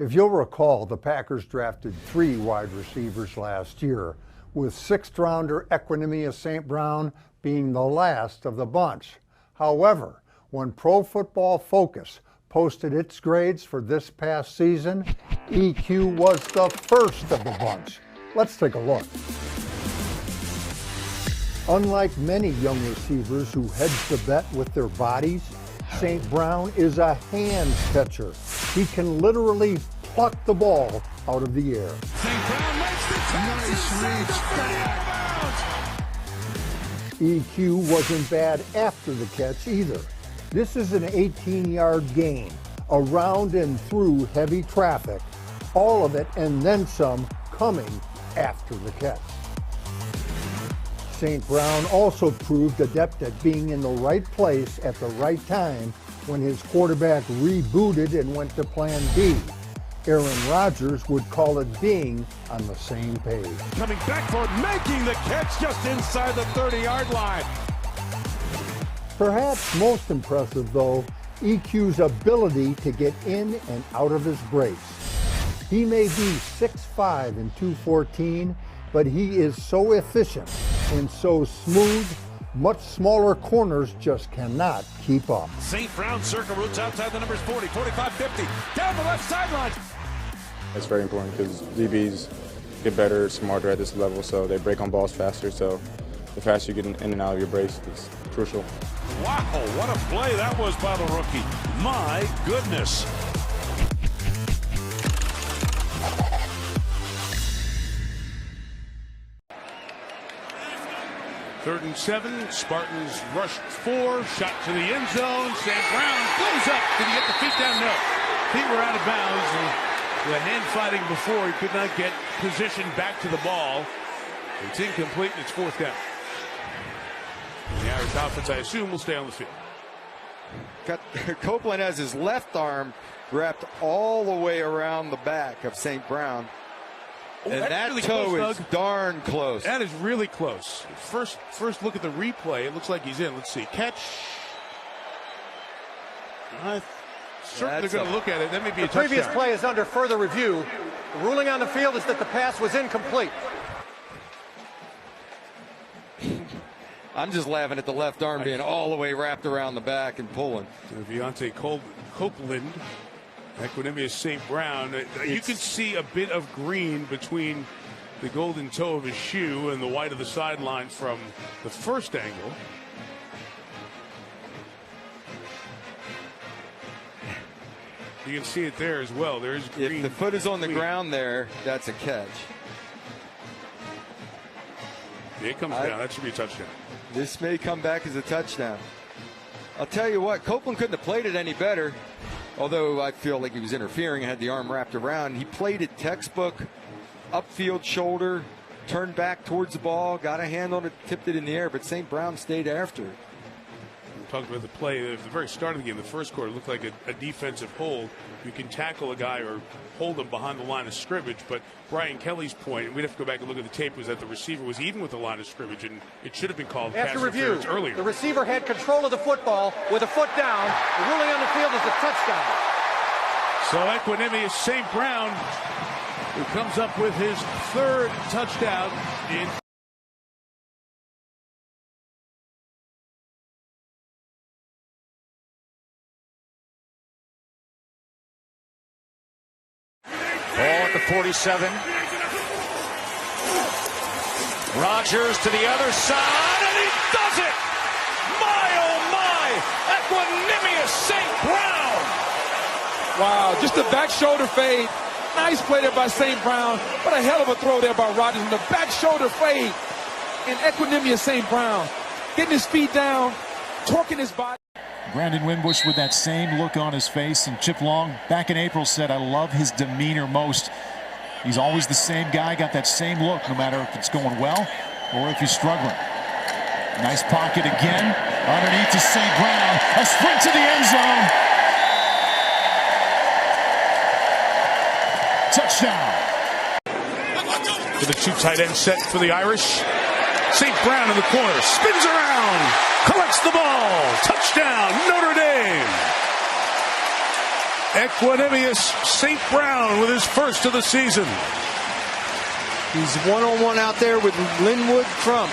If you'll recall, the Packers drafted 3 wide receivers last year, with 6th-rounder Equanimeous St. Brown being the last of the bunch. However, when Pro Football Focus posted its grades for this past season, EQ was the first of the bunch. Let's take a look. Unlike many young receivers who hedge the bet with their bodies, St. Brown is a hands catcher. He can literally pluck the ball out of the air. St. Brown makes the EQ wasn't bad after the catch either. This is an 18-yard gain, around and through heavy traffic, all of it and then some coming after the catch. St. Brown also proved adept at being in the right place at the right time when his quarterback rebooted and went to plan B. Aaron Rodgers would call it being on the same page. Coming back for it, making the catch just inside the 30-yard line. Perhaps most impressive, though, EQ's ability to get in and out of his brace. He may be 6'5" and 214, but he is so efficient and so smooth, much smaller corners just cannot keep up. St. Brown circle routes outside the numbers 40, 45, 50, down the left sideline. It's very important because DBs get better, smarter at this level, so they break on balls faster. So the faster you get in and out of your brace is crucial. Wow, what a play that was by the rookie. My goodness. Third and 7, Spartans rushed 4, shot to the end zone. St. Brown goes up. Did he get the feet down? No. Feet were out of bounds. And the hand fighting before, he could not get position back to the ball. It's incomplete and it's 4th down. The Irish offense, I assume, will stay on the field. Copeland has his left arm wrapped all the way around the back of St. Brown. Oh, and that really toe close, is darn close. That is really close. First look at the replay. It looks like he's in. Let's see. Catch. Certainly going to look at it. That may be a touchdown. The previous play is under further review. The ruling on the field is that the pass was incomplete. I'm just laughing at the left arm being all the way wrapped around the back and pulling. Deontay Copeland, Equanimeous St. Brown. You can see a bit of green between the golden toe of his shoe and the white of the sideline from the first angle. You can see it there as well. There is green. If the foot is on the ground there, that's a catch. It comes down. That should be a touchdown. This may come back as a touchdown. I'll tell you what, Copeland couldn't have played it any better, although I feel like he was interfering and had the arm wrapped around. He played it textbook, upfield shoulder, turned back towards the ball, got a hand on it, tipped it in the air, but St. Brown stayed after it. We talked about the play at the very start of the game. The first quarter looked like a defensive hold. You can tackle a guy or hold him behind the line of scrimmage, but Brian Kelly's point, and we'd have to go back and look at the tape, was that the receiver was even with the line of scrimmage, and it should have been called After pass review, interference earlier. The receiver had control of the football with a foot down. The ruling on the field is a touchdown. So Equanimeous St. Brown, who comes up with his 3rd touchdown in ball at the 47. Rodgers to the other side, and he does it! My, oh my! Equanimeous St. Brown! Wow, just a back shoulder fade. Nice play there by St. Brown, but a hell of a throw there by Rodgers. And the back shoulder fade. And Equanimeous St. Brown getting his feet down, torquing his body. Brandon Wimbush with that same look on his face, and Chip Long back in April said, I love his demeanor most. He's always the same guy, got that same look no matter if it's going well or if he's struggling. Nice pocket again, underneath to St. Brown, a sprint to the end zone. Touchdown. For the 2 tight end set for the Irish. St. Brown in the corner, spins around, collects the ball, touchdown, Notre Dame. Equanimeous St. Brown with his first of the season. He's one-on-one out there with Linwood Crump.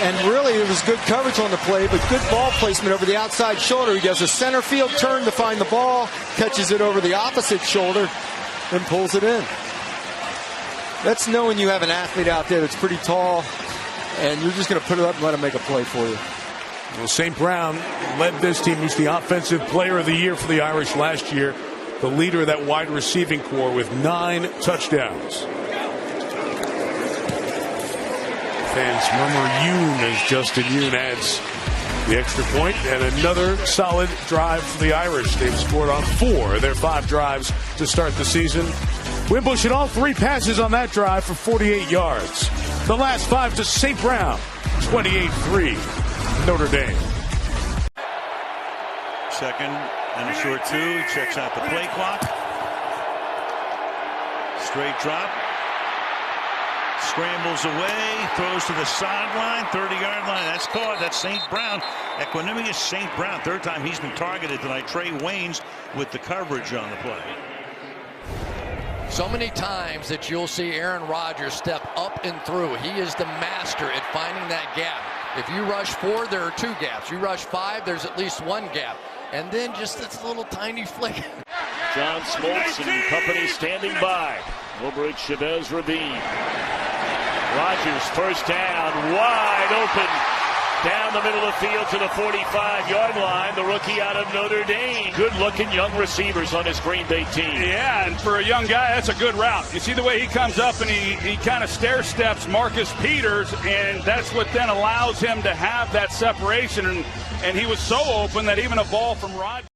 And really, it was good coverage on the play, but good ball placement over the outside shoulder. He does a center field turn to find the ball, catches it over the opposite shoulder, then pulls it in. That's knowing you have an athlete out there that's pretty tall, and you're just going to put it up and let him make a play for you. Well, St. Brown led this team. He's the offensive player of the year for the Irish last year, the leader of that wide receiving corps with 9 touchdowns. Fans murmur Yoon as Justin Yoon adds the extra point, and another solid drive for the Irish. They've scored on 4 of their 5 drives to start the season. Wimbush had all 3 passes on that drive for 48 yards. The last 5 to St. Brown, 28-3, Notre Dame. Second and a short 2. He checks out the play clock. Straight drop. Scrambles away, throws to the sideline, 30-yard line. That's caught. That's St. Brown. Equanimeous St. Brown. 3rd time he's been targeted tonight. Trey Waynes with the coverage on the play. So many times that you'll see Aaron Rodgers step up and through. He is the master at finding that gap. If you rush 4, there are 2 gaps. You rush 5, there's at least 1 gap. And then just this little tiny flick. John Smoltz and company standing by. Over at Chavez Ravine. Rodgers first down, wide open, down the middle of the field to the 45-yard line. The rookie out of Notre Dame. Good-looking young receivers on his Green Bay team. Yeah, and for a young guy, that's a good route. You see the way he comes up and he kind of stair-steps Marcus Peters, and that's what then allows him to have that separation. And he was so open that even a ball from Rodgers.